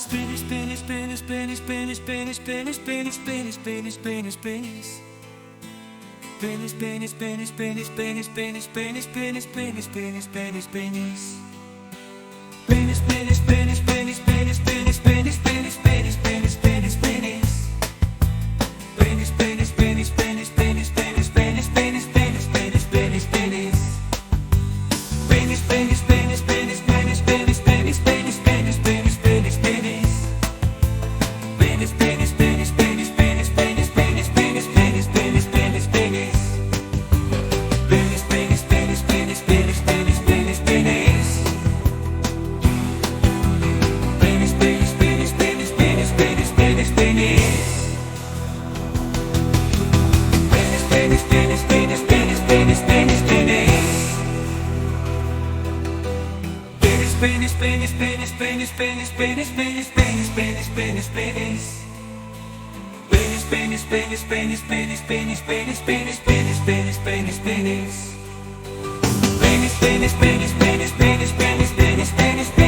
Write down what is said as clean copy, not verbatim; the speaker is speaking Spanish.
Penis, penis, penis, penis, penis, penis, penis, penis, penis, penis, penis, penis. Penis, penis, penis, penis, penis, penis, penis, penis, penis, penis, penis, penis. Penis, penis, penis, penis, penis, penis, penis, penis, penis, penis, penis, penis. Penis, penis, penis, penis, penis, penis, penis, penis, penis, penis, penis, penis. Penis, penis, penis, penis, penis, penis, penis, penis, penis, penis, penis, penis. Penis, penis, penis, penis, penis, penis, penis, penis, penis, penis, penis, penis. Penis, penis, penis, penis, penis, penis, penis, penis. Penis, penis, penis, penis, penis, penis, penis, penis. Penis, penis, penis, penis, penis, penis, penis. Penis, penis, penis, penis, penis, penis, penis, penis, penis, penis, penis. Penis, penis, penis, penis, penis, penis, penis, penis, penis, penis, penis, penis. Penis, penis, penis, penis, penis, penis, penis, penis, penis.